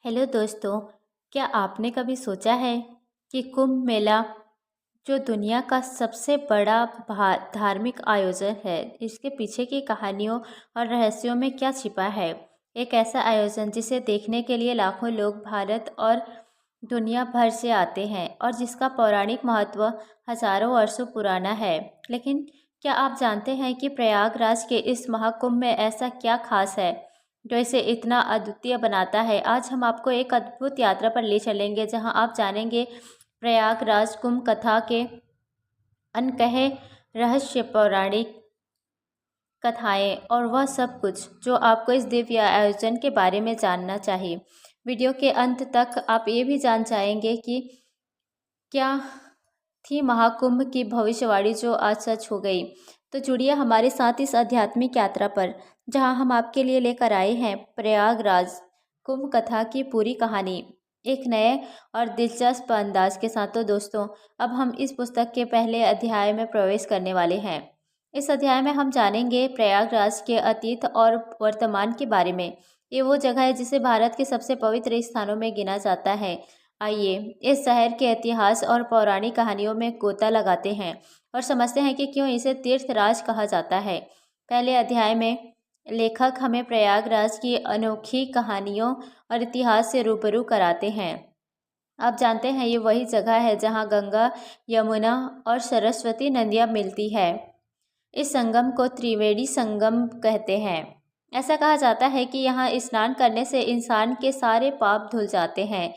Hello दोस्तों, क्या आपने कभी सोचा है कि कुंभ मेला जो दुनिया का सबसे बड़ा धार्मिक आयोजन है, इसके पीछे की कहानियों और रहस्यों में क्या छिपा है। एक ऐसा आयोजन जिसे देखने के लिए लाखों लोग भारत और दुनिया भर से आते हैं और जिसका पौराणिक महत्व हजारों वर्षों पुराना है। लेकिन क्या आप जानते हैं कि प्रयागराज के इस महाकुंभ में ऐसा क्या खास है जो इसे इतना अद्वितीय बनाता है। आज हम आपको एक अद्भुत यात्रा पर ले चलेंगे जहां आप जानेंगे प्रयागराज कुंभ कथा के अनकहे रहस्य, पौराणिक कथाएं और वह सब कुछ जो आपको इस दिव्य आयोजन के बारे में जानना चाहिए। वीडियो के अंत तक आप ये भी जान जाएंगे कि क्या थी महाकुंभ की भविष्यवाणी जो आज सच हो गई। तो जुड़िए हमारे साथ इस आध्यात्मिक यात्रा पर, जहां हम आपके लिए लेकर आए हैं प्रयागराज कुंभ कथा की पूरी कहानी एक नए और दिलचस्प अंदाज के साथ। तो दोस्तों, अब हम इस पुस्तक के पहले अध्याय में प्रवेश करने वाले हैं। इस अध्याय में हम जानेंगे प्रयागराज के अतीत और वर्तमान के बारे में। ये वो जगह है जिसे भारत के सबसे पवित्र स्थानों में गिना जाता है। आइए इस शहर के इतिहास और पौराणिक कहानियों में गोता लगाते हैं और समझते हैं कि क्यों इसे तीर्थराज कहा जाता है। पहले अध्याय में लेखक हमें प्रयागराज की अनोखी कहानियों और इतिहास से रूबरू कराते हैं। आप जानते हैं ये वही जगह है जहां गंगा, यमुना और सरस्वती नदियां मिलती है। इस संगम को त्रिवेणी संगम कहते हैं। ऐसा कहा जाता है कि यहाँ स्नान करने से इंसान के सारे पाप धुल जाते हैं।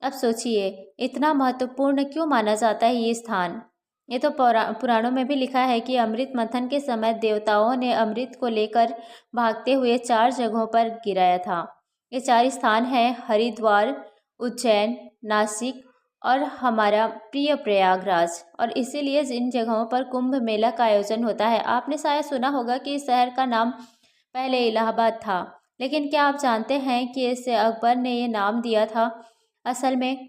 अब सोचिए, इतना महत्वपूर्ण क्यों माना जाता है ये स्थान। ये तो पुराणों में भी लिखा है कि अमृत मंथन के समय देवताओं ने अमृत को लेकर भागते हुए 4 जगहों पर गिराया था। ये 4 स्थान हैं हरिद्वार, उज्जैन, नासिक और हमारा प्रिय प्रयागराज। और इसीलिए इन जगहों पर कुंभ मेला का आयोजन होता है। आपने शायद सुना होगा कि इस शहर का नाम पहले इलाहाबाद था, लेकिन क्या आप जानते हैं कि इसे अकबर ने ये नाम दिया था। असल में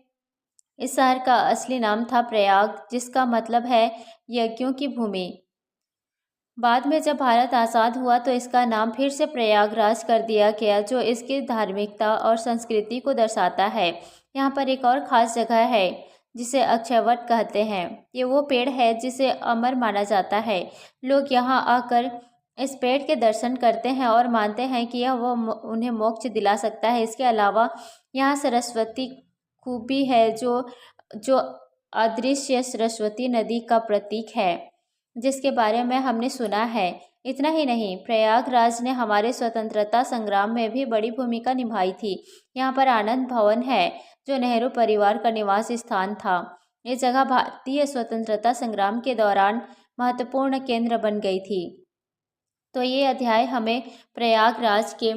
इस शहर का असली नाम था प्रयाग, जिसका मतलब है यज्ञों की भूमि। बाद में जब भारत आज़ाद हुआ तो इसका नाम फिर से प्रयागराज कर दिया गया, जो इसकी धार्मिकता और संस्कृति को दर्शाता है। यहाँ पर एक और ख़ास जगह है जिसे अक्षयवट कहते हैं। ये वो पेड़ है जिसे अमर माना जाता है। लोग यहाँ आकर इस पेड़ के दर्शन करते हैं और मानते हैं कि यह उन्हें मोक्ष दिला सकता है। इसके अलावा यहाँ सरस्वती कूप भी है, जो अदृश्य सरस्वती नदी का प्रतीक है, जिसके बारे में हमने सुना है। इतना ही नहीं, प्रयागराज ने हमारे स्वतंत्रता संग्राम में भी बड़ी भूमिका निभाई थी। यहाँ पर आनंद भवन है, जो नेहरू परिवार का निवास स्थान था। ये जगह भारतीय स्वतंत्रता संग्राम के दौरान महत्वपूर्ण केंद्र बन गई थी। तो ये अध्याय हमें प्रयागराज के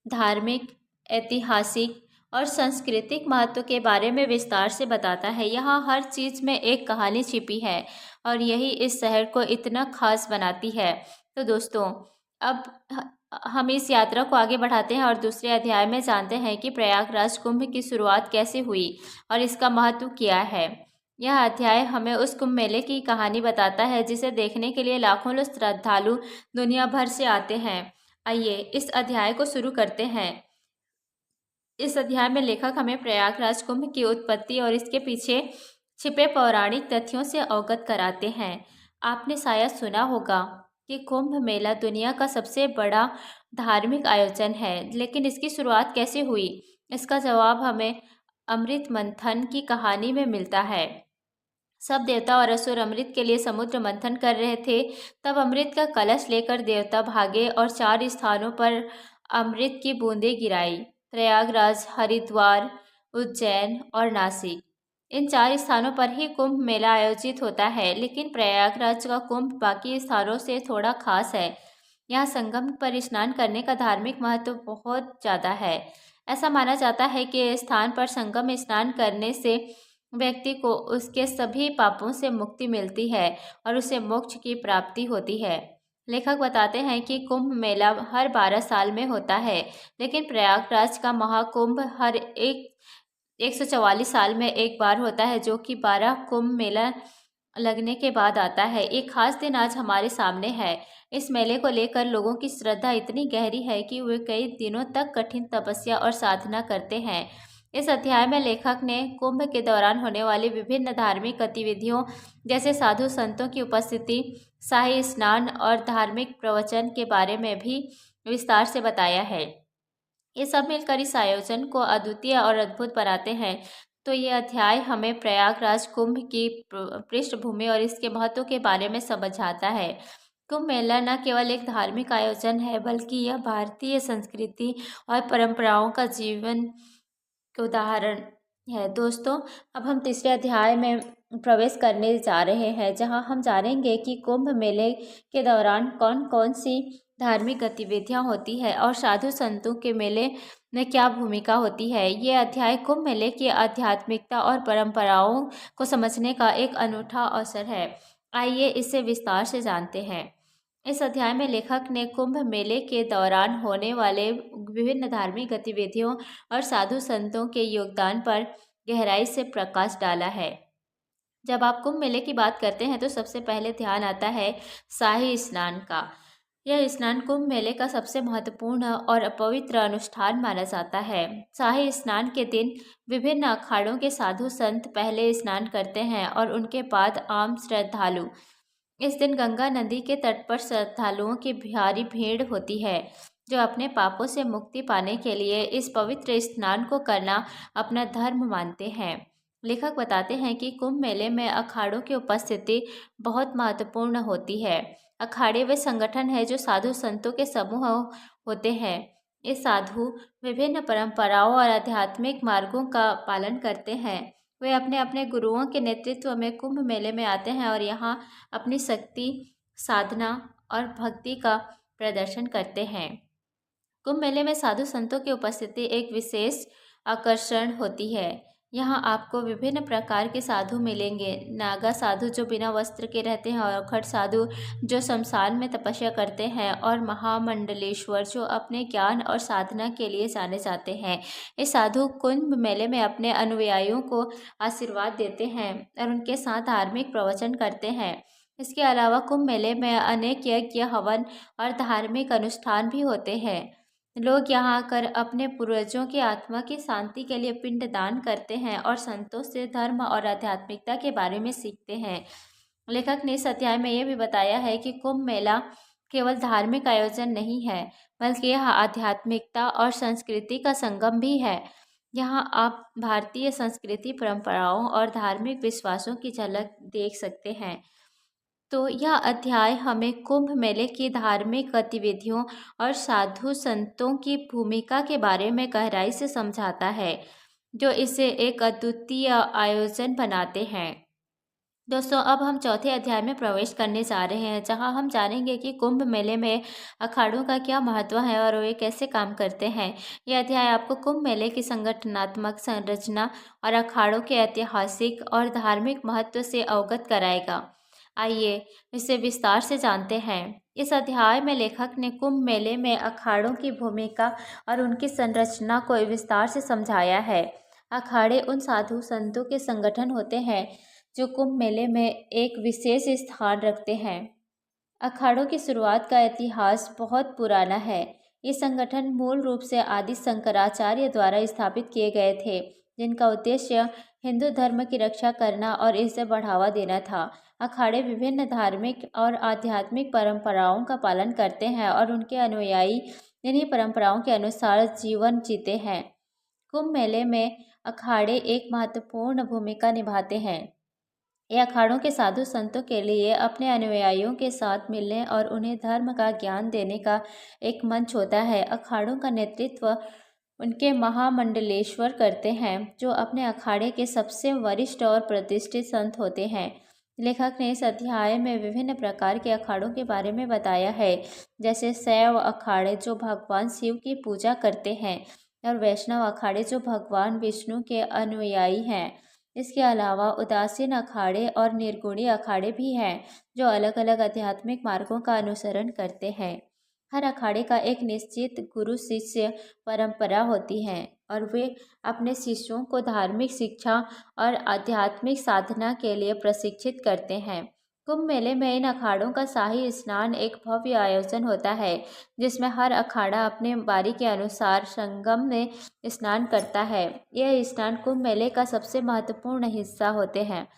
धार्मिक, ऐतिहासिक और सांस्कृतिक महत्व के बारे में विस्तार से बताता है। यहाँ हर चीज़ में एक कहानी छिपी है और यही इस शहर को इतना खास बनाती है। तो दोस्तों, अब हम इस यात्रा को आगे बढ़ाते हैं और दूसरे अध्याय में जानते हैं कि प्रयागराज कुंभ की शुरुआत कैसे हुई और इसका महत्व क्या है। यह अध्याय हमें उस कुंभ मेले की कहानी बताता है जिसे देखने के लिए लाखों लोग श्रद्धालु दुनिया भर से आते हैं। आइए इस अध्याय को शुरू करते हैं। इस अध्याय में लेखक हमें प्रयागराज कुंभ की उत्पत्ति और इसके पीछे छिपे पौराणिक तथ्यों से अवगत कराते हैं। आपने शायद सुना होगा कि कुंभ मेला दुनिया का सबसे बड़ा धार्मिक आयोजन है, लेकिन इसकी शुरुआत कैसे हुई? इसका जवाब हमें अमृत मंथन की कहानी में मिलता है। सब देवता और असुर अमृत के लिए समुद्र मंथन कर रहे थे। तब अमृत का कलश लेकर देवता भागे और 4 स्थानों पर अमृत की बूंदें गिराई। प्रयागराज, हरिद्वार, उज्जैन और नासिक। इन 4 स्थानों पर ही कुंभ मेला आयोजित होता है, लेकिन प्रयागराज का कुंभ बाकी स्थानों से थोड़ा खास है। यहाँ संगम पर स्नान करने का धार्मिक महत्व बहुत ज़्यादा है। ऐसा माना जाता है कि इस स्थान पर संगम स्नान करने से व्यक्ति को उसके सभी पापों से मुक्ति मिलती है और उसे मोक्ष की प्राप्ति होती है। लेखक बताते हैं कि कुंभ मेला हर 12 साल में होता है, लेकिन प्रयागराज का महाकुंभ हर 144 साल में एक बार होता है, जो कि 12 कुंभ मेला लगने के बाद आता है। एक खास दिन आज हमारे सामने है। इस मेले को लेकर लोगों की श्रद्धा इतनी गहरी है कि वे कई दिनों तक कठिन तपस्या और साधना करते हैं। इस अध्याय में लेखक ने कुंभ के दौरान होने वाली विभिन्न धार्मिक गतिविधियों जैसे साधु संतों की उपस्थिति, शाही स्नान और धार्मिक प्रवचन के बारे में भी विस्तार से बताया है। ये सब मिलकर इस आयोजन को अद्वितीय और अद्भुत बनाते हैं। तो ये अध्याय हमें प्रयागराज कुंभ की पृष्ठभूमि और इसके महत्व के बारे में समझाता है। कुंभ मेला न केवल एक धार्मिक आयोजन है, बल्कि यह भारतीय संस्कृति और परंपराओं का जीवन उदाहरण है। दोस्तों, अब हम तीसरे अध्याय में प्रवेश करने जा रहे हैं, जहां हम जानेंगे कि कुंभ मेले के दौरान कौन कौन सी धार्मिक गतिविधियां होती है और साधु संतों के मेले में क्या भूमिका होती है। ये अध्याय कुंभ मेले की आध्यात्मिकता और परंपराओं को समझने का एक अनूठा अवसर है। आइए इसे विस्तार से जानते हैं। इस अध्याय में लेखक ने कुंभ मेले के दौरान होने वाले विभिन्न धार्मिक गतिविधियों और साधु संतों के योगदान पर गहराई से प्रकाश डाला है। जब आप कुंभ मेले की बात करते हैं तो सबसे पहले ध्यान आता है शाही स्नान का। यह स्नान कुंभ मेले का सबसे महत्वपूर्ण और पवित्र अनुष्ठान माना जाता है। शाही स्नान के दिन विभिन्न अखाड़ों के साधु संत पहले स्नान करते हैं और उनके बाद आम श्रद्धालु। इस दिन गंगा नदी के तट पर श्रद्धालुओं की भारी भीड़ होती है, जो अपने पापों से मुक्ति पाने के लिए इस पवित्र स्नान को करना अपना धर्म मानते हैं। लेखक बताते हैं कि कुंभ मेले में अखाड़ों की उपस्थिति बहुत महत्वपूर्ण होती है। अखाड़े वे संगठन है जो साधु संतों के समूह होते हैं। ये साधु विभिन्न परंपराओं और आध्यात्मिक मार्गों का पालन करते हैं। वे अपने अपने गुरुओं के नेतृत्व में कुंभ मेले में आते हैं और यहाँ अपनी शक्ति, साधना और भक्ति का प्रदर्शन करते हैं। कुंभ मेले में साधु संतों की उपस्थिति एक विशेष आकर्षण होती है। यहाँ आपको विभिन्न प्रकार के साधु मिलेंगे। नागा साधु जो बिना वस्त्र के रहते हैं, और खट साधु जो शमशान में तपस्या करते हैं, और महामंडलेश्वर जो अपने ज्ञान और साधना के लिए जाने जाते हैं। ये साधु कुंभ मेले में अपने अनुयायियों को आशीर्वाद देते हैं और उनके साथ धार्मिक प्रवचन करते हैं। इसके अलावा कुंभ मेले में अनेक यज्ञ, हवन और धार्मिक अनुष्ठान भी होते हैं। लोग यहाँ आकर अपने पूर्वजों की आत्मा की शांति के लिए पिंडदान करते हैं और संतों से धर्म और आध्यात्मिकता के बारे में सीखते हैं। लेखक ने इस अध्याय में यह भी बताया है कि कुंभ मेला केवल धार्मिक आयोजन नहीं है, बल्कि यह आध्यात्मिकता और संस्कृति का संगम भी है। यहाँ आप भारतीय संस्कृति, परंपराओं और धार्मिक विश्वासों की झलक देख सकते हैं। तो यह अध्याय हमें कुंभ मेले की धार्मिक गतिविधियों और साधु संतों की भूमिका के बारे में गहराई से समझाता है, जो इसे एक अद्वितीय आयोजन बनाते हैं। दोस्तों, अब हम चौथे अध्याय में प्रवेश करने जा रहे हैं, जहां हम जानेंगे कि कुंभ मेले में अखाड़ों का क्या महत्व है और वे कैसे काम करते हैं। यह अध्याय आपको कुंभ मेले की संगठनात्मक संरचना और अखाड़ों के ऐतिहासिक और धार्मिक महत्व से अवगत कराएगा। आइए इसे विस्तार से जानते हैं। इस अध्याय में लेखक ने कुंभ मेले में अखाड़ों की भूमिका और उनकी संरचना को विस्तार से समझाया है। अखाड़े उन साधु संतों के संगठन होते हैं जो कुंभ मेले में एक विशेष स्थान रखते हैं। अखाड़ों की शुरुआत का इतिहास बहुत पुराना है। ये संगठन मूल रूप से आदि शंकराचार्य द्वारा स्थापित किए गए थे, जिनका उद्देश्य हिंदू धर्म की रक्षा करना और इसे बढ़ावा देना था। अखाड़े विभिन्न धार्मिक और आध्यात्मिक परंपराओं का पालन करते हैं और उनके अनुयायी इन्हीं परंपराओं के अनुसार जीवन जीते हैं। कुंभ मेले में अखाड़े एक महत्वपूर्ण भूमिका निभाते हैं। ये अखाड़ों के साधु संतों के लिए अपने अनुयायियों के साथ मिलने और उन्हें धर्म का ज्ञान देने का एक मंच होता है। अखाड़ों का नेतृत्व उनके महामंडलेश्वर करते हैं, जो अपने अखाड़े के सबसे वरिष्ठ और प्रतिष्ठित संत होते हैं। लेखक ने इस अध्याय में विभिन्न प्रकार के अखाड़ों के बारे में बताया है, जैसे शैव अखाड़े जो भगवान शिव की पूजा करते हैं, और वैष्णव अखाड़े जो भगवान विष्णु के अनुयायी हैं। इसके अलावा उदासीन अखाड़े और निर्गुणी अखाड़े भी हैं, जो अलग अलग आध्यात्मिक मार्गों का अनुसरण करते हैं। हर अखाड़े का एक निश्चित गुरु शिष्य परंपरा होती है और वे अपने शिष्यों को धार्मिक शिक्षा और आध्यात्मिक साधना के लिए प्रशिक्षित करते हैं। कुंभ मेले में इन अखाड़ों का शाही स्नान एक भव्य आयोजन होता है, जिसमें हर अखाड़ा अपने बारी के अनुसार संगम में स्नान करता है। यह स्नान कुंभ मेले का सबसे महत्वपूर्ण हिस्सा होते हैं।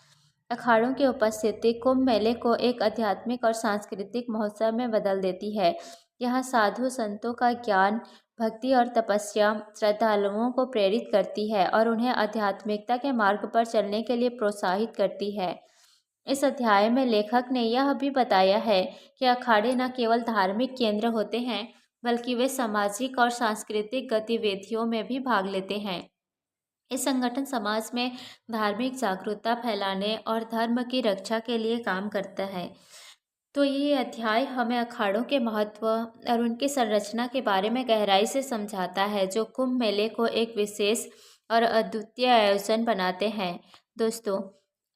अखाड़ों की उपस्थिति कुंभ मेले को एक आध्यात्मिक और सांस्कृतिक महोत्सव में बदल देती है। यहाँ साधु संतों का ज्ञान, भक्ति और तपस्या श्रद्धालुओं को प्रेरित करती है और उन्हें आध्यात्मिकता के मार्ग पर चलने के लिए प्रोत्साहित करती है। इस अध्याय में लेखक ने यह भी बताया है कि अखाड़े न केवल धार्मिक केंद्र होते हैं, बल्कि वे सामाजिक और सांस्कृतिक गतिविधियों में भी भाग लेते हैं। इस संगठन समाज में धार्मिक जागरूकता फैलाने और धर्म की रक्षा के लिए काम करता है। तो ये अध्याय हमें अखाड़ों के महत्व और उनकी संरचना के बारे में गहराई से समझाता है, जो कुंभ मेले को एक विशेष और अद्वितीय आयोजन बनाते हैं। दोस्तों,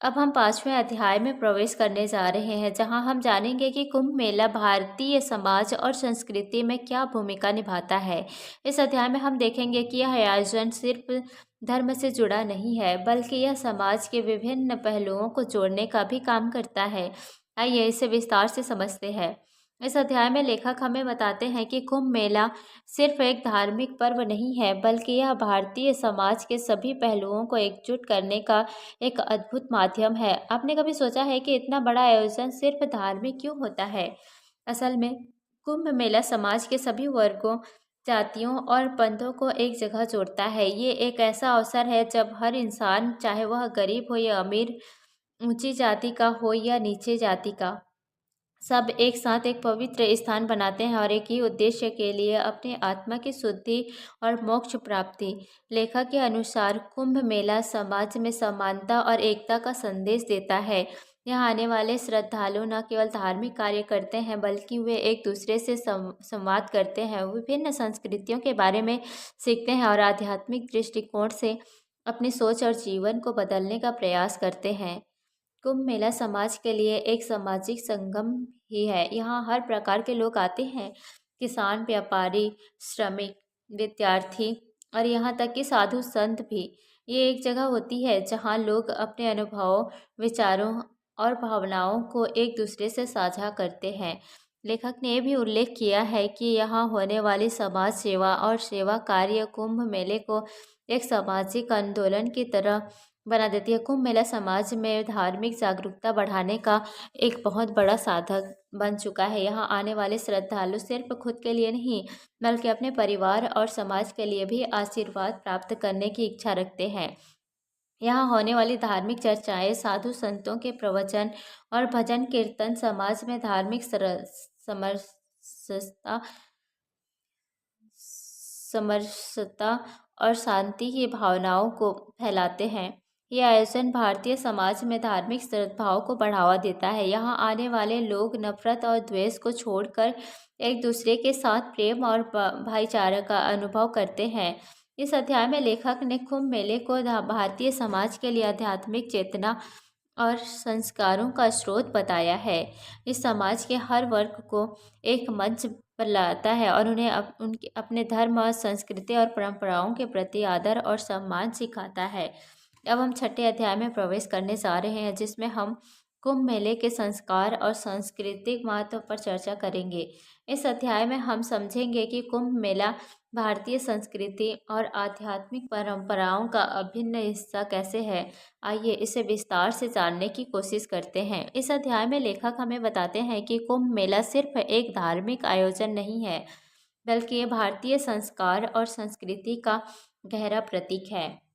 अब हम 5वें अध्याय में प्रवेश करने जा रहे हैं, जहां हम जानेंगे कि कुंभ मेला भारतीय समाज और संस्कृति में क्या भूमिका निभाता है। इस अध्याय में हम देखेंगे कि यह आयोजन सिर्फ धर्म से जुड़ा नहीं है, बल्कि यह समाज के विभिन्न पहलुओं को जोड़ने का भी काम करता है। आइए इसे विस्तार से समझते हैं। इस अध्याय में लेखक हमें बताते हैं कि कुंभ मेला सिर्फ एक धार्मिक पर्व नहीं है, बल्कि यह भारतीय समाज के सभी पहलुओं को एकजुट करने का एक अद्भुत माध्यम है। आपने कभी सोचा है कि इतना बड़ा आयोजन सिर्फ धार्मिक क्यों होता है? असल में कुंभ मेला समाज के सभी वर्गों, जातियों और पंथों को एक जगह जोड़ता है। ये एक ऐसा अवसर है जब हर इंसान, चाहे वह गरीब हो या अमीर, ऊंची जाति का हो या नीचे जाति का, सब एक साथ एक पवित्र स्थान बनाते हैं और एक ही उद्देश्य के लिए, अपनी आत्मा की शुद्धि और मोक्ष प्राप्ति। लेखक के अनुसार कुंभ मेला समाज में समानता और एकता का संदेश देता है। यहाँ आने वाले श्रद्धालु न केवल धार्मिक कार्य करते हैं, बल्कि वे एक दूसरे से संवाद करते हैं, विभिन्न संस्कृतियों के बारे में सीखते हैं और आध्यात्मिक दृष्टिकोण से अपनी सोच और जीवन को बदलने का प्रयास करते हैं। कुंभ मेला समाज के लिए एक सामाजिक संगम ही है। यहाँ हर प्रकार के लोग आते हैं, किसान, व्यापारी, श्रमिक, विद्यार्थी और यहाँ तक कि साधु संत भी। ये एक जगह होती है जहाँ लोग अपने अनुभवों, विचारों और भावनाओं को एक दूसरे से साझा करते हैं। लेखक ने भी उल्लेख किया है कि यहाँ होने वाली समाज सेवा और सेवा कार्य कुंभ मेले को एक सामाजिक आंदोलन की तरह बना देती है। कुंभ मेला समाज में धार्मिक जागरूकता बढ़ाने का एक बहुत बड़ा साधक बन चुका है। यहाँ आने वाले श्रद्धालु सिर्फ खुद के लिए नहीं, बल्कि अपने परिवार और समाज के लिए भी आशीर्वाद प्राप्त करने की इच्छा रखते हैं। यहाँ होने वाली धार्मिक चर्चाएं, साधु संतों के प्रवचन और भजन कीर्तन समाज में धार्मिक समरसता समरसता और शांति की भावनाओं को फैलाते हैं। ये आयोजन भारतीय समाज में धार्मिक सद्भाव को बढ़ावा देता है। यहाँ आने वाले लोग नफरत और द्वेष को छोड़कर एक दूसरे के साथ प्रेम और भाईचारा का अनुभव करते हैं। इस अध्याय में लेखक ने कुंभ मेले को भारतीय समाज के लिए आध्यात्मिक चेतना और संस्कारों का स्रोत बताया है। इस समाज के हर वर्ग को एक मंच पर लाता है और उन्हें उनके अपने धर्म और संस्कृति और परंपराओं के प्रति आदर और सम्मान सिखाता है। अब हम 6ठे अध्याय में प्रवेश करने जा रहे हैं, जिसमें हम कुंभ मेले के संस्कार और सांस्कृतिक महत्व पर चर्चा करेंगे। इस अध्याय में हम समझेंगे कि कुंभ मेला भारतीय संस्कृति और आध्यात्मिक परंपराओं का अभिन्न हिस्सा कैसे है। आइए इसे विस्तार से जानने की कोशिश करते हैं। इस अध्याय में लेखक हमें बताते हैं कि कुंभ मेला सिर्फ एक धार्मिक आयोजन नहीं है, बल्कि ये भारतीय संस्कार और संस्कृति का गहरा प्रतीक है।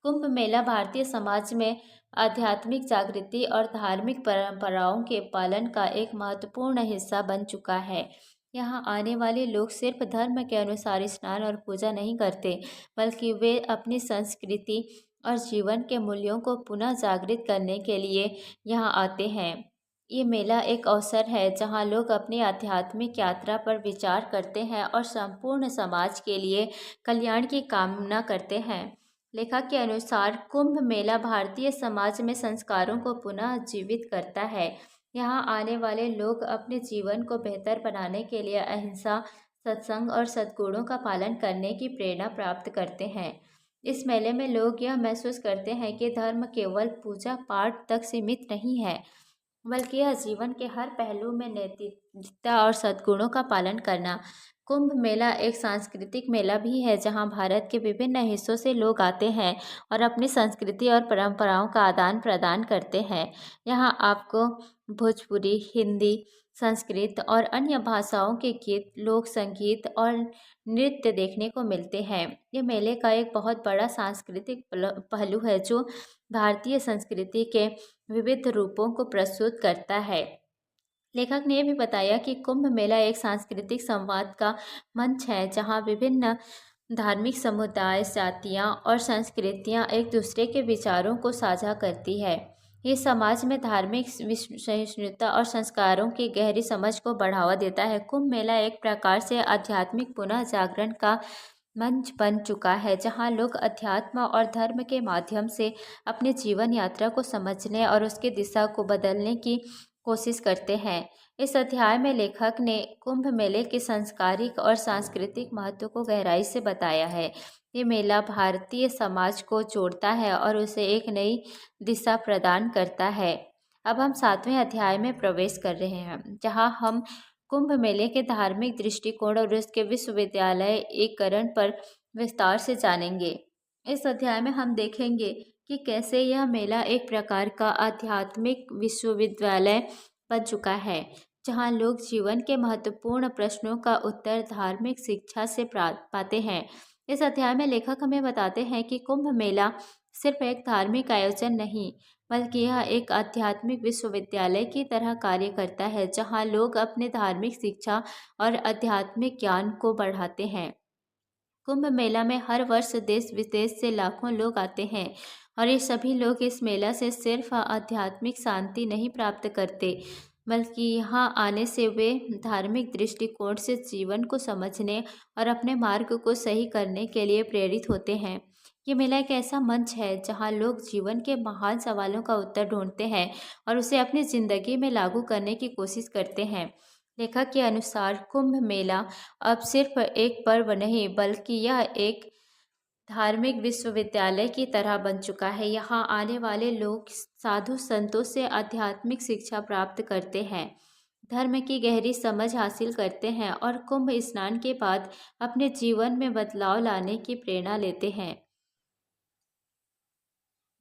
कुंभ मेला भारतीय समाज में आध्यात्मिक जागृति और धार्मिक परंपराओं के पालन का एक महत्वपूर्ण हिस्सा बन चुका है। यहाँ आने वाले लोग सिर्फ धर्म के अनुसार स्नान और पूजा नहीं करते, बल्कि वे अपनी संस्कृति और जीवन के मूल्यों को पुनः जागृत करने के लिए यहाँ आते हैं। ये मेला एक अवसर है जहाँ लोग अपनी आध्यात्मिक यात्रा पर विचार करते हैं और संपूर्ण समाज के लिए कल्याण की कामना करते हैं। लेखक के अनुसार कुंभ मेला भारतीय समाज में संस्कारों को पुनः जीवित करता है। यहाँ आने वाले लोग अपने जीवन को बेहतर बनाने के लिए अहिंसा, सत्संग और सद्गुणों का पालन करने की प्रेरणा प्राप्त करते हैं। इस मेले में लोग यह महसूस करते हैं कि धर्म केवल पूजा पाठ तक सीमित नहीं है, बल्कि यह जीवन के हर पहलू में नैतिकता और सद्गुणों का पालन करना। कुंभ मेला एक सांस्कृतिक मेला भी है जहां भारत के विभिन्न हिस्सों से लोग आते हैं और अपनी संस्कृति और परंपराओं का आदान प्रदान करते हैं। यहां आपको भोजपुरी, हिंदी, संस्कृत और अन्य भाषाओं के गीत, लोक संगीत और नृत्य देखने को मिलते हैं। ये मेले का एक बहुत बड़ा सांस्कृतिक पहलू है जो भारतीय संस्कृति के विविध रूपों को प्रस्तुत करता है। लेखक ने यह भी बताया कि कुंभ मेला एक सांस्कृतिक संवाद का मंच है जहां विभिन्न धार्मिक समुदाय, जातियां और संस्कृतियां एक दूसरे के विचारों को साझा करती है। ये समाज में धार्मिक सहिष्णुता और संस्कारों की गहरी समझ को बढ़ावा देता है। कुंभ मेला एक प्रकार से आध्यात्मिक पुनः जागरण का मंच बन चुका है जहां लोग अध्यात्म और धर्म के माध्यम से अपने जीवन यात्रा को समझने और उसकी दिशा को बदलने की कोशिश करते हैं। इस अध्याय में लेखक ने कुंभ मेले के सांस्कारिक और सांस्कृतिक महत्व को गहराई से बताया है। ये मेला भारतीय समाज को जोड़ता है और उसे एक नई दिशा प्रदान करता है। अब हम 7वें अध्याय में प्रवेश कर रहे हैं जहां हम कुंभ मेले के धार्मिक दृष्टिकोण और उसके विश्वविद्यालयीकरण पर विस्तार से जानेंगे। इस अध्याय में हम देखेंगे कि कैसे यह मेला एक प्रकार का आध्यात्मिक विश्वविद्यालय बन चुका है जहां लोग जीवन के महत्वपूर्ण प्रश्नों का उत्तर धार्मिक शिक्षा से पाते हैं। इस अध्याय में लेखक हमें बताते हैं कि कुंभ मेला सिर्फ एक धार्मिक आयोजन नहीं बल्कि यह एक आध्यात्मिक विश्वविद्यालय की तरह कार्य करता है जहां लोग अपने धार्मिक शिक्षा और आध्यात्मिक ज्ञान को बढ़ाते हैं। कुंभ मेला में हर वर्ष देश विदेश से लाखों लोग आते हैं और ये सभी लोग इस मेला से सिर्फ आध्यात्मिक शांति नहीं प्राप्त करते बल्कि यहाँ आने से वे धार्मिक दृष्टिकोण से जीवन को समझने और अपने मार्ग को सही करने के लिए प्रेरित होते हैं। ये मेला एक ऐसा मंच है जहाँ लोग जीवन के महान सवालों का उत्तर ढूंढते हैं और उसे अपनी जिंदगी में लागू करने की कोशिश करते हैं। लेखक के अनुसार कुंभ मेला अब सिर्फ एक पर्व नहीं बल्कि यह एक धार्मिक विश्वविद्यालय की तरह बन चुका है। यहाँ आने वाले लोग साधु संतों से आध्यात्मिक शिक्षा प्राप्त करते हैं, धर्म की गहरी समझ हासिल करते हैं और कुंभ स्नान के बाद अपने जीवन में बदलाव लाने की प्रेरणा लेते हैं।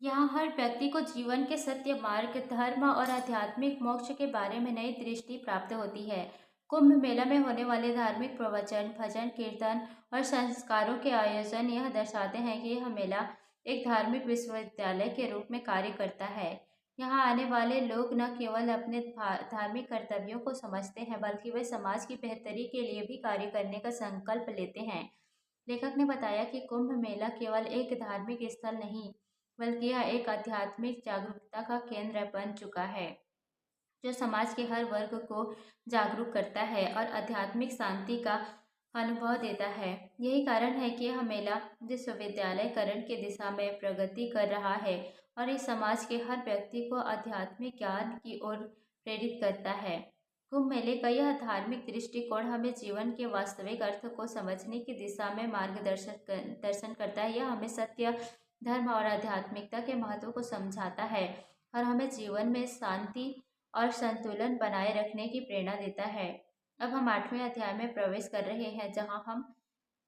यहाँ हर व्यक्ति को जीवन के सत्य मार्ग, धर्म और आध्यात्मिक मोक्ष के बारे में नई दृष्टि प्राप्त होती है। कुंभ मेला में होने वाले धार्मिक प्रवचन, भजन, कीर्तन और संस्कारों के आयोजन यह दर्शाते हैं कि यह मेला एक धार्मिक विश्वविद्यालय के रूप में कार्य करता है। यहाँ आने वाले लोग न केवल अपने धार्मिक कर्तव्यों को समझते हैं बल्कि वे समाज की बेहतरी के लिए भी कार्य करने का संकल्प लेते हैं। लेखक ने बताया कि कुंभ मेला केवल एक धार्मिक स्थल नहीं बल्कि यह एक आध्यात्मिक जागरूकता का केंद्र बन चुका है जो समाज के हर वर्ग को जागरूक करता है और आध्यात्मिक शांति का अनुभव देता है। यही कारण है कि यह मेला विश्वविद्यालयकरण की दिशा में प्रगति कर रहा है और इस समाज के हर व्यक्ति को आध्यात्मिक ज्ञान की ओर प्रेरित करता है। कुंभ मेले का यह धार्मिक दृष्टिकोण हमें जीवन के वास्तविक अर्थ को समझने की दिशा में दर्शन करता है। यह हमें सत्य, धर्म और आध्यात्मिकता के महत्व को समझाता है और हमें जीवन में शांति और संतुलन बनाए रखने की प्रेरणा देता है। अब हम 8वें अध्याय में प्रवेश कर रहे हैं जहां हम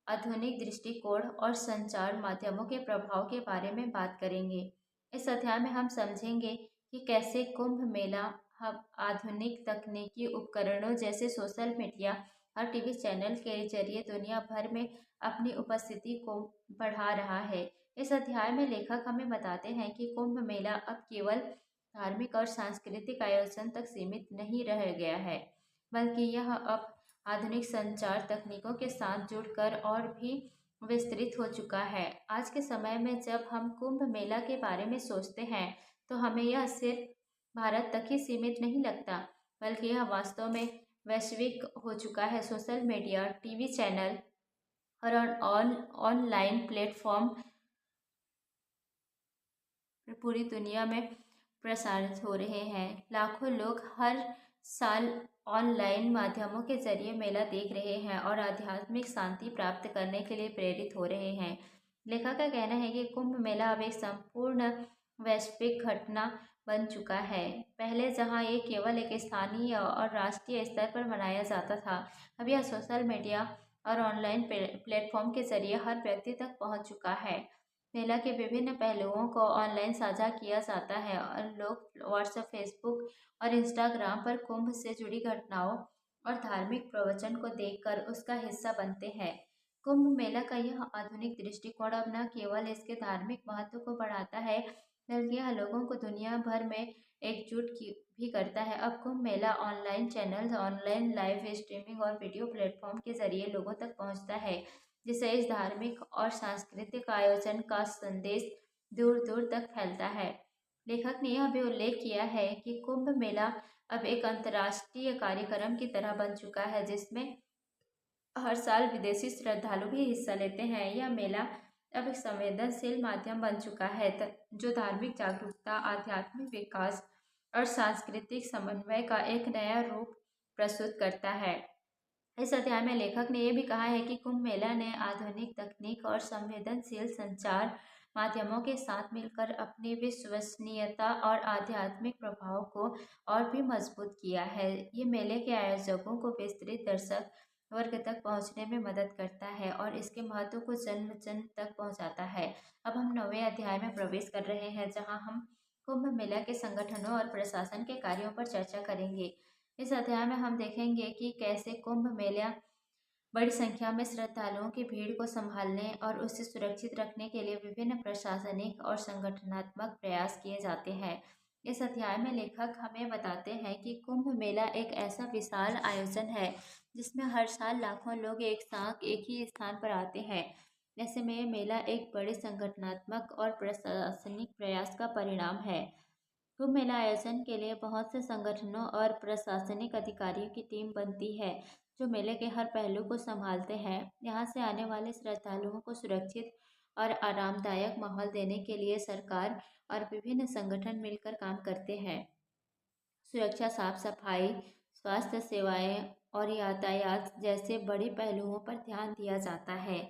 आधुनिक दृष्टिकोण और संचार माध्यमों के प्रभाव के बारे में बात करेंगे। इस अध्याय में हम समझेंगे कि कैसे कुंभ मेला हम आधुनिक तकनीकी उपकरणों जैसे सोशल मीडिया और टीवी चैनल के जरिए दुनिया भर में अपनी उपस्थिति को बढ़ा रहा है। इस अध्याय में लेखक हमें बताते हैं कि कुंभ मेला अब केवल धार्मिक और सांस्कृतिक आयोजन तक सीमित नहीं रह गया है बल्कि यह अब आधुनिक संचार तकनीकों के साथ जुड़कर और भी विस्तृत हो चुका है। आज के समय में जब हम कुंभ मेला के बारे में सोचते हैं तो हमें यह सिर्फ भारत तक ही सीमित नहीं लगता बल्कि यह वास्तव में वैश्विक हो चुका है। सोशल मीडिया, टीवी चैनल और ऑनलाइन प्लेटफॉर्म पूरी दुनिया में प्रसारित हो रहे हैं। लाखों लोग हर साल ऑनलाइन माध्यमों के जरिए मेला देख रहे हैं और आध्यात्मिक शांति प्राप्त करने के लिए प्रेरित हो रहे हैं। लेखक का कहना है कि कुंभ मेला अब एक संपूर्ण वैश्विक घटना बन चुका है। पहले जहां ये केवल एक स्थानीय और राष्ट्रीय स्तर पर मनाया जाता था, अब यह सोशल मीडिया और ऑनलाइन प्लेटफॉर्म के जरिए हर व्यक्ति तक पहुंच चुका है। मेला के विभिन्न पहलुओं को ऑनलाइन साझा किया जाता है और लोग व्हाट्सएप, फेसबुक और इंस्टाग्राम पर कुंभ से जुड़ी घटनाओं और धार्मिक प्रवचन को देखकर उसका हिस्सा बनते हैं। कुंभ मेला का यह आधुनिक दृष्टिकोण अब न केवल इसके धार्मिक महत्व को बढ़ाता है, बल्कि यह लोगों को दुनिया भर में भी करता है। अब Kumbh Mela online channels, online live streaming और वीडियो प्लेटफॉर्म के जरिए लोगों तक पहुंचता है, जिससे इस धार्मिक और सांस्कृतिक आयोजन का संदेश दूर दूर तक फैलता है। लेखक ने यह भी उल्लेख किया है कि कुंभ मेला अब एक अंतर्राष्ट्रीय कार्यक्रम की तरह बन चुका है, जिसमें हर साल विदेशी श्रद्धालु भी हिस्सा लेते हैं। यह मेला अब एक संवेदनशील माध्यम बन चुका है जो धार्मिक जागरूकता, आध्यात्मिक विकास और सांस्कृतिक समन्वय का एक नया रूप प्रस्तुत करता है। इस अध्याय में लेखक ने यह भी कहा है कि कुंभ मेला ने आधुनिक तकनीक और संवेदनशील संचार माध्यमों के साथ मिलकर अपनी विश्वसनीयता और आध्यात्मिक प्रभाव को और भी मजबूत किया है। ये मेले के आयोजकों को विस्तृत दर्शक वर्ग तक पहुंचने में मदद करता है और इसके महत्व को जन जन तक पहुंचाता है। अब हम 9वें अध्याय में प्रवेश कर रहे हैं, जहां हम कुंभ मेला के संगठनों और प्रशासन के कार्यों पर चर्चा करेंगे। इस अध्याय में हम देखेंगे कि कैसे कुंभ मेला बड़ी संख्या में श्रद्धालुओं की भीड़ को संभालने और उसे सुरक्षित रखने के लिए विभिन्न प्रशासनिक और संगठनात्मक प्रयास किए जाते हैं। इस अध्याय में लेखक हमें बताते हैं कि कुंभ मेला एक ऐसा विशाल आयोजन है जिसमें हर साल लाखों लोग एक साथ एक ही स्थान पर आते हैं। ऐसे में ये मेला एक बड़े संगठनात्मक और प्रशासनिक प्रयास का परिणाम है। कुंभ मेला आयोजन के लिए बहुत से संगठनों और प्रशासनिक अधिकारियों की टीम बनती है, जो मेले के हर पहलू को संभालते हैं। यहाँ से आने वाले श्रद्धालुओं को सुरक्षित और आरामदायक माहौल देने के लिए सरकार और विभिन्न संगठन मिलकर काम करते हैं। सुरक्षा, साफ सफाई, स्वास्थ्य सेवाएं और यातायात जैसे बड़े पहलुओं पर ध्यान दिया जाता है।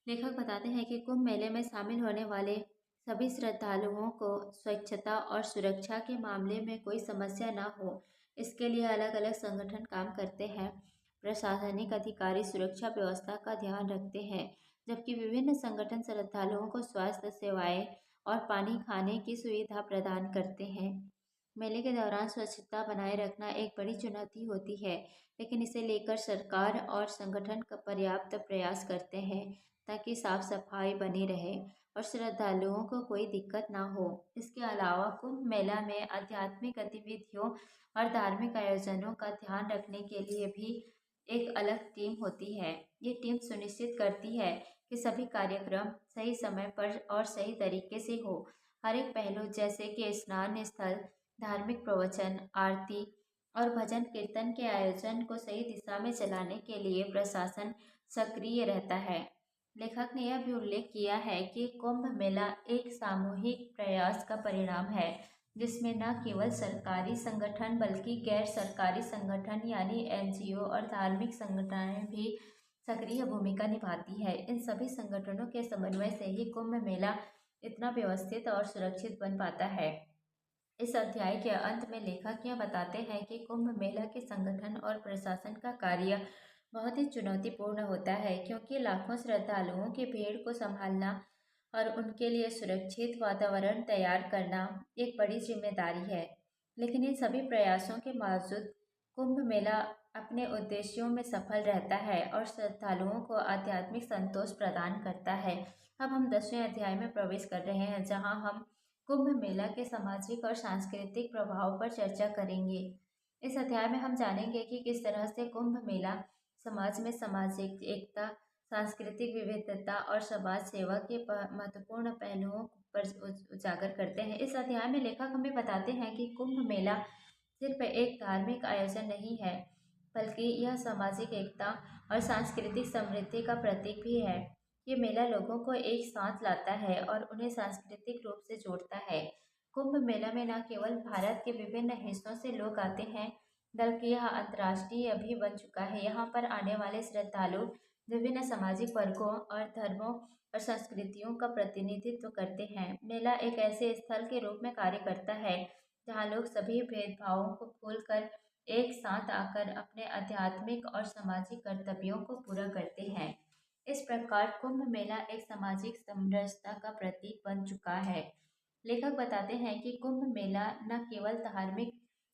लेखक बताते हैं कि कुंभ मेले में शामिल होने वाले सभी श्रद्धालुओं को स्वच्छता और सुरक्षा के मामले में कोई समस्या न हो, इसके लिए अलग अलग संगठन काम करते हैं। प्रशासनिक अधिकारी सुरक्षा व्यवस्था का ध्यान रखते हैं, जबकि विभिन्न संगठन श्रद्धालुओं को स्वास्थ्य सेवाएं और पानी खाने की सुविधा प्रदान करते हैं। मेले के दौरान स्वच्छता बनाए रखना एक बड़ी चुनौती होती है, लेकिन इसे लेकर सरकार और संगठन का पर्याप्त प्रयास करते हैं ताकि साफ सफाई बनी रहे और श्रद्धालुओं को कोई दिक्कत ना हो। इसके अलावा कुंभ मेला में आध्यात्मिक गतिविधियों और धार्मिक आयोजनों का ध्यान रखने के लिए भी एक अलग टीम होती है। ये टीम सुनिश्चित करती है कि सभी कार्यक्रम सही समय पर और सही तरीके से हो। हर एक पहलू जैसे कि स्नान स्थल, धार्मिक प्रवचन, आरती और भजन कीर्तन के आयोजन को सही दिशा में चलाने के लिए प्रशासन सक्रिय रहता है। लेखक ने यह भी उल्लेख किया है कि कुंभ मेला एक सामूहिक प्रयास का परिणाम है, जिसमें न केवल सरकारी संगठन बल्कि गैर सरकारी संगठन यानी एनजीओ और धार्मिक संगठनें भी सक्रिय भूमिका निभाती है। इन सभी संगठनों के समन्वय से ही कुंभ मेला इतना व्यवस्थित और सुरक्षित बन पाता है। इस अध्याय के अंत में लेखक यह बताते हैं कि कुंभ मेला के संगठन और प्रशासन का कार्य बहुत ही चुनौतीपूर्ण होता है, क्योंकि लाखों श्रद्धालुओं की भीड़ को संभालना और उनके लिए सुरक्षित वातावरण तैयार करना एक बड़ी जिम्मेदारी है। लेकिन इन सभी प्रयासों के बावजूद कुंभ मेला अपने उद्देश्यों में सफल रहता है और श्रद्धालुओं को आध्यात्मिक संतोष प्रदान करता है। अब हम 10वें अध्याय में प्रवेश कर रहे हैं, जहां हम कुंभ मेला के सामाजिक और सांस्कृतिक प्रभाव पर चर्चा करेंगे। इस अध्याय में हम जानेंगे कि किस तरह से कुंभ मेला समाज में सामाजिक एकता, सांस्कृतिक विविधता और समाज सेवा के महत्वपूर्ण पहलुओं पर उजागर करते हैं। इस अध्याय में लेखक हमें बताते हैं कि कुंभ मेला सिर्फ एक धार्मिक आयोजन नहीं है, बल्कि यह सामाजिक एकता और सांस्कृतिक समृद्धि का प्रतीक भी है। ये मेला लोगों को एक साथ लाता है और उन्हें सांस्कृतिक रूप से जोड़ता है। कुंभ मेला में न केवल भारत के विभिन्न हिस्सों से लोग आते हैं, बल्कि यह अंतर्राष्ट्रीय भी बन चुका है। यहाँ पर आने वाले श्रद्धालु विभिन्न सामाजिक वर्गों और धर्मों और संस्कृतियों का प्रतिनिधित्व करते हैं। मेला एक ऐसे स्थल के रूप में कार्य करता है जहाँ लोग सभी भेदभावों को भूलकर एक साथ आकर अपने आध्यात्मिक और सामाजिक कर्तव्यों को पूरा करते हैं। इस प्रकार कुंभ मेला एक सामाजिक समरसता का प्रतीक बन चुका है। लेखक बताते हैं कि कुंभ मेला न केवल धार्मिक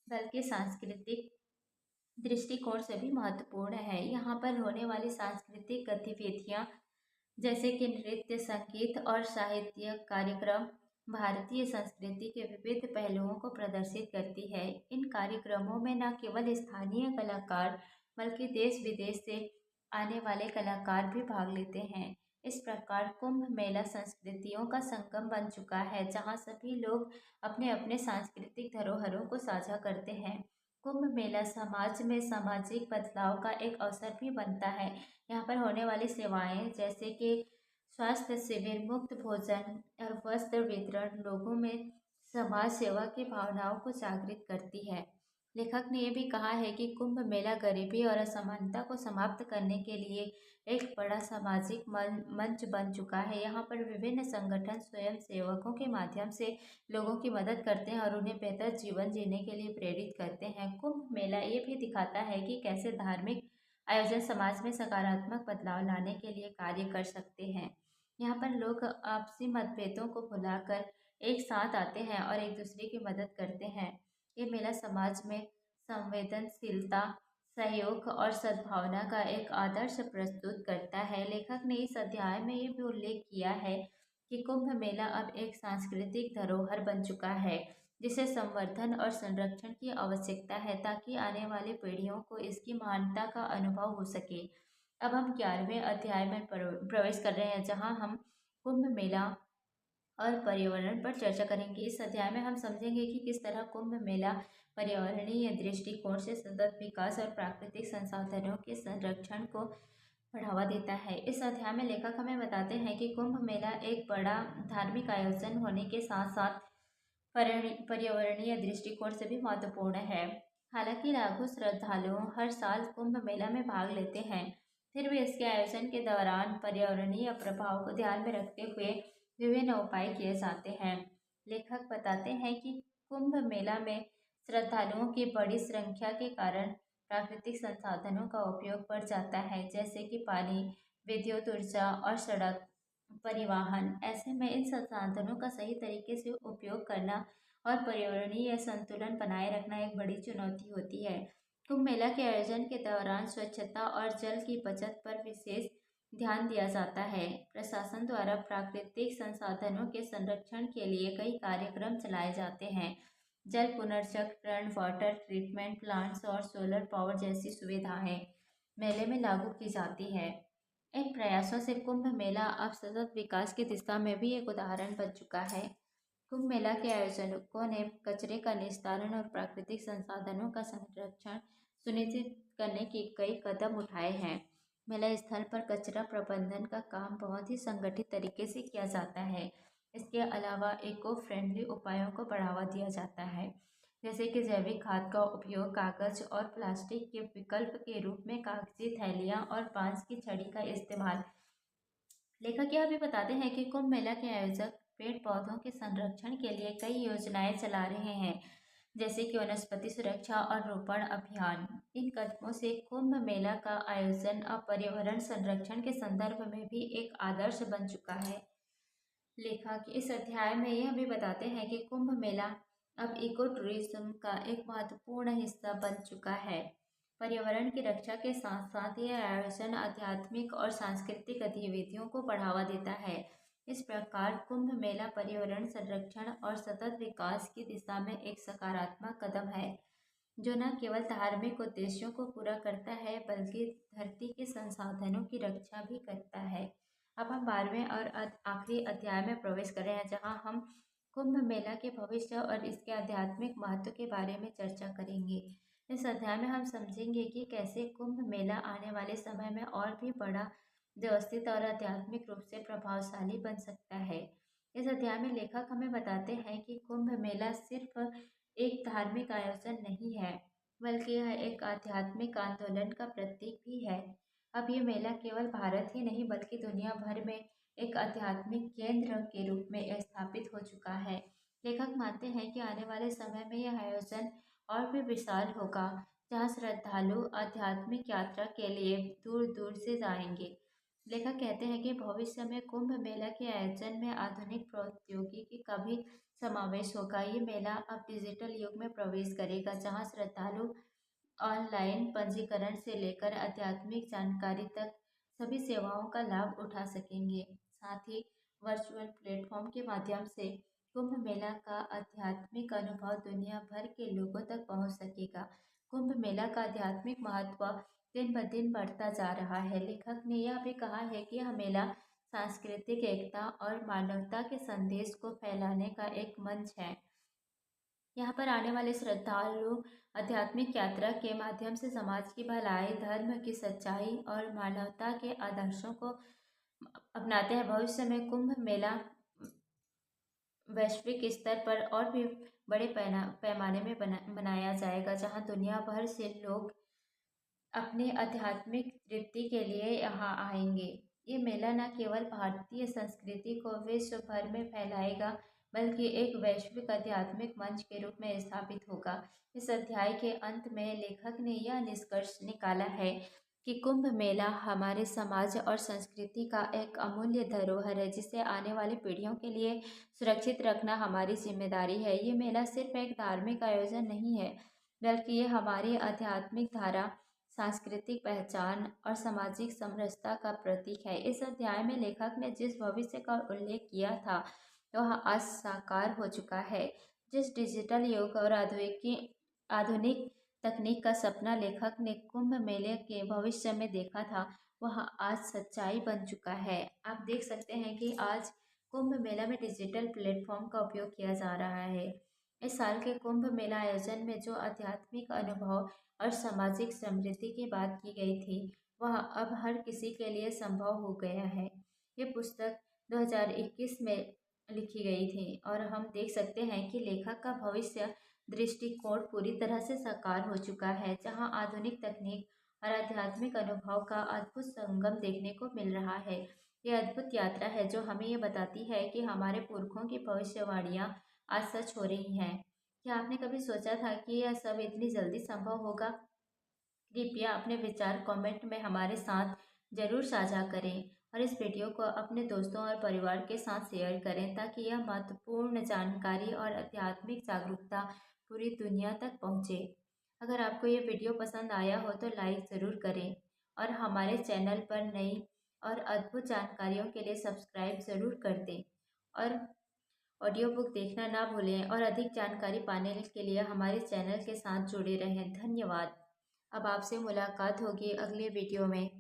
बल्कि सांस्कृतिक दृष्टिकोण से भी महत्वपूर्ण है। यहाँ पर होने वाली सांस्कृतिक गतिविधियाँ जैसे कि नृत्य, संगीत और साहित्य कार्यक्रम भारतीय संस्कृति के विविध पहलुओं को प्रदर्शित करती है। इन कार्यक्रमों में न केवल स्थानीय कलाकार बल्कि देश विदेश से आने वाले कलाकार भी भाग लेते हैं। इस प्रकार कुंभ मेला संस्कृतियों का संगम बन चुका है, जहाँ सभी लोग अपने अपने सांस्कृतिक धरोहरों को साझा करते हैं। कुंभ मेला समाज में सामाजिक बदलाव का एक अवसर भी बनता है। यहाँ पर होने वाली सेवाएं जैसे कि स्वास्थ्य शिविर, मुफ्त भोजन और वस्त्र वितरण लोगों में समाज सेवा की भावनाओं को जागृत करती है। लेखक ने यह भी कहा है कि कुंभ मेला गरीबी और असमानता को समाप्त करने के लिए एक बड़ा सामाजिक मंच बन चुका है। यहाँ पर विभिन्न संगठन स्वयं सेवकों के माध्यम से लोगों की मदद करते हैं और उन्हें बेहतर जीवन जीने के लिए प्रेरित करते हैं। कुंभ मेला ये भी दिखाता है कि कैसे धार्मिक आयोजन समाज में सकारात्मक बदलाव लाने के लिए कार्य कर सकते हैं। यहाँ पर लोग आपसी मतभेदों को भुलाकर एक साथ आते हैं और एक दूसरे की मदद करते हैं। ये मेला समाज में संवेदनशीलता, सहयोग और सद्भावना का एक आदर्श प्रस्तुत करता है। लेखक ने इस अध्याय में ये भी उल्लेख किया है कि कुंभ मेला अब एक सांस्कृतिक धरोहर बन चुका है, जिसे संवर्धन और संरक्षण की आवश्यकता है ताकि आने वाली पीढ़ियों को इसकी महानता का अनुभव हो सके। अब हम 11वें अध्याय में प्रवेश कर रहे हैं, जहां हम कुंभ मेला और पर्यावरण पर चर्चा करेंगे। इस अध्याय में हम समझेंगे कि किस तरह कुंभ मेला पर्यावरणीय दृष्टिकोण से सतत विकास और प्राकृतिक संसाधनों के संरक्षण को बढ़ावा देता है। इस अध्याय में लेखक हमें बताते हैं कि कुंभ मेला एक बड़ा धार्मिक आयोजन होने के साथ साथ पर्यावरणीय दृष्टिकोण से भी महत्वपूर्ण है। हालांकि लाखों श्रद्धालु हर साल कुंभ मेला में भाग लेते हैं, फिर भी इसके आयोजन के दौरान पर्यावरणीय प्रभाव को ध्यान में रखते हुए विभिन्न उपाय किए जाते हैं। लेखक बताते हैं कि कुंभ मेला में श्रद्धालुओं की बड़ी संख्या के कारण प्राकृतिक संसाधनों का उपयोग बढ़ जाता है, जैसे कि पानी, विद्युत ऊर्जा और सड़क परिवहन। ऐसे में इन संसाधनों का सही तरीके से उपयोग करना और पर्यावरणीय संतुलन बनाए रखना एक बड़ी चुनौती होती है। कुंभ मेला के आयोजन के दौरान स्वच्छता और जल की बचत पर विशेष ध्यान दिया जाता है। प्रशासन द्वारा प्राकृतिक संसाधनों के संरक्षण के लिए कई कार्यक्रम चलाए जाते हैं। जल पुनर्चक्रण, वाटर ट्रीटमेंट प्लांट्स और सोलर पावर जैसी सुविधाएं मेले में लागू की जाती है। इन प्रयासों से कुंभ मेला अब सतत विकास की दिशा में भी एक उदाहरण बन चुका है। कुंभ मेला के आयोजकों ने कचरे का निस्तारण और प्राकृतिक संसाधनों का संरक्षण सुनिश्चित करने के कई कदम उठाए हैं। मेला स्थल पर कचरा प्रबंधन का काम बहुत ही संगठित तरीके से किया जाता है। इसके अलावा इको फ्रेंडली उपायों को बढ़ावा दिया जाता है, जैसे कि जैविक खाद का उपयोग, कागज और प्लास्टिक के विकल्प के रूप में कागजी थैलियाँ और बांस की छड़ी का इस्तेमाल। लेखक यह भी बताते हैं कि कुंभ मेला के आयोजक पेड़ पौधों के संरक्षण के लिए कई योजनाएं चला रहे हैं, जैसे कि वनस्पति सुरक्षा और रोपण अभियान। इन कदमों से कुंभ मेला का आयोजन अब पर्यावरण संरक्षण के संदर्भ में भी एक आदर्श बन चुका है। लेखक इस अध्याय में यह भी बताते हैं कि कुंभ मेला अब इको टूरिज्म का एक महत्वपूर्ण हिस्सा बन चुका है। पर्यावरण की रक्षा के साथ साथ यह आयोजन आध्यात्मिक और सांस्कृतिक गतिविधियों को बढ़ावा देता है। इस प्रकार कुंभ मेला पर्यावरण संरक्षण और सतत विकास की दिशा में एक सकारात्मक कदम है, जो न केवल धार्मिक उद्देश्यों को पूरा करता है बल्कि धरती के संसाधनों की रक्षा भी करता है। अब हम 12वें और आखिरी अध्याय में प्रवेश कर रहे हैं, जहां हम कुंभ मेला के भविष्य और इसके आध्यात्मिक महत्व के बारे में चर्चा करेंगे। इस अध्याय में हम समझेंगे कि कैसे कुंभ मेला आने वाले समय में और भी बड़ा, व्यवस्थित और आध्यात्मिक रूप से प्रभावशाली बन सकता है। इस अध्याय में लेखक हमें बताते हैं कि कुंभ मेला सिर्फ एक धार्मिक आयोजन नहीं है, बल्कि यह एक आध्यात्मिक आंदोलन का प्रतीक भी है। अब ये मेला केवल भारत ही नहीं बल्कि दुनिया भर में एक आध्यात्मिक केंद्र के रूप में स्थापित हो चुका है। लेखक मानते हैं कि आने वाले समय में यह आयोजन और भी विशाल होगा, जहां श्रद्धालु आध्यात्मिक यात्रा के लिए दूर दूर से आएंगे। लेखक कहते हैं कि भविष्य में कुंभ मेला के आयोजन में आधुनिक प्रौद्योगिकी का भी समावेश होगा। ये मेला अब डिजिटल युग में प्रवेश करेगा, जहां श्रद्धालु ऑनलाइन पंजीकरण से लेकर आध्यात्मिक जानकारी तक सभी सेवाओं का लाभ उठा सकेंगे। साथ ही वर्चुअल प्लेटफॉर्म के माध्यम से कुंभ मेला का आध्यात्मिक अनुभव दुनिया भर के लोगों तक पहुंच सकेगा। कुंभ मेला का आध्यात्मिक महत्व दिन ब दिन बढ़ता जा रहा है। लेखक ने यह भी कहा है कि यह मेला सांस्कृतिक एकता और मानवता के संदेश को फैलाने का एक मंच है। यहाँ पर आने वाले श्रद्धालु आध्यात्मिक यात्रा के माध्यम से समाज की भलाई, धर्म की सच्चाई और मानवता के आदर्शों को अपनाते हैं। भविष्य में कुंभ मेला वैश्विक स्तर पर और भी बड़े पैमाने में मनाया जाएगा, जहां दुनिया भर से लोग अपनी आध्यात्मिक तृप्ति के लिए यहाँ आएंगे। ये मेला न केवल भारतीय संस्कृति को विश्व भर में फैलाएगा, बल्कि एक वैश्विक आध्यात्मिक मंच के रूप में स्थापित होगा। इस अध्याय के अंत में लेखक ने यह निष्कर्ष निकाला है कि कुंभ मेला हमारे समाज और संस्कृति का एक अमूल्य धरोहर है, जिसे आने वाली पीढ़ियों के लिए सुरक्षित रखना हमारी जिम्मेदारी है। ये मेला सिर्फ एक धार्मिक आयोजन नहीं है, बल्कि ये हमारी आध्यात्मिक धारा, सांस्कृतिक पहचान और सामाजिक समरसता का प्रतीक है। इस अध्याय में लेखक ने जिस भविष्य का उल्लेख किया था वह आज साकार हो चुका है। जिस डिजिटल युग और आधुनिक तकनीक का सपना लेखक ने कुंभ मेले के भविष्य में देखा था, वह आज सच्चाई बन चुका है। आप देख सकते हैं कि आज कुंभ मेला में डिजिटल प्लेटफॉर्म का उपयोग किया जा रहा है। इस साल के कुंभ मेला आयोजन में जो आध्यात्मिक अनुभव और सामाजिक समृद्धि की बात की गई थी, वह अब हर किसी के लिए संभव हो गया है। ये पुस्तक 2021 में लिखी गई थी और हम देख सकते हैं कि लेखक का भविष्य दृष्टिकोण पूरी तरह से साकार हो चुका है, जहां आधुनिक तकनीक और आध्यात्मिक अनुभव का अद्भुत संगम देखने को मिल रहा है। यह अद्भुत यात्रा है जो हमें ये बताती है कि हमारे पुरखों की भविष्यवाणियाँ आज सच हो रही हैं। क्या आपने कभी सोचा था कि यह सब इतनी जल्दी संभव होगा? कृपया अपने विचार कमेंट में हमारे साथ ज़रूर साझा करें और इस वीडियो को अपने दोस्तों और परिवार के साथ शेयर करें, ताकि यह महत्वपूर्ण जानकारी और आध्यात्मिक जागरूकता पूरी दुनिया तक पहुंचे। अगर आपको ये वीडियो पसंद आया हो तो लाइक ज़रूर करें और हमारे चैनल पर नई और अद्भुत जानकारियों के लिए सब्सक्राइब ज़रूर कर दें और ऑडियो बुक देखना ना भूलें। और अधिक जानकारी पाने के लिए हमारे चैनल के साथ जुड़े रहें। धन्यवाद। अब आपसे मुलाकात होगी अगले वीडियो में।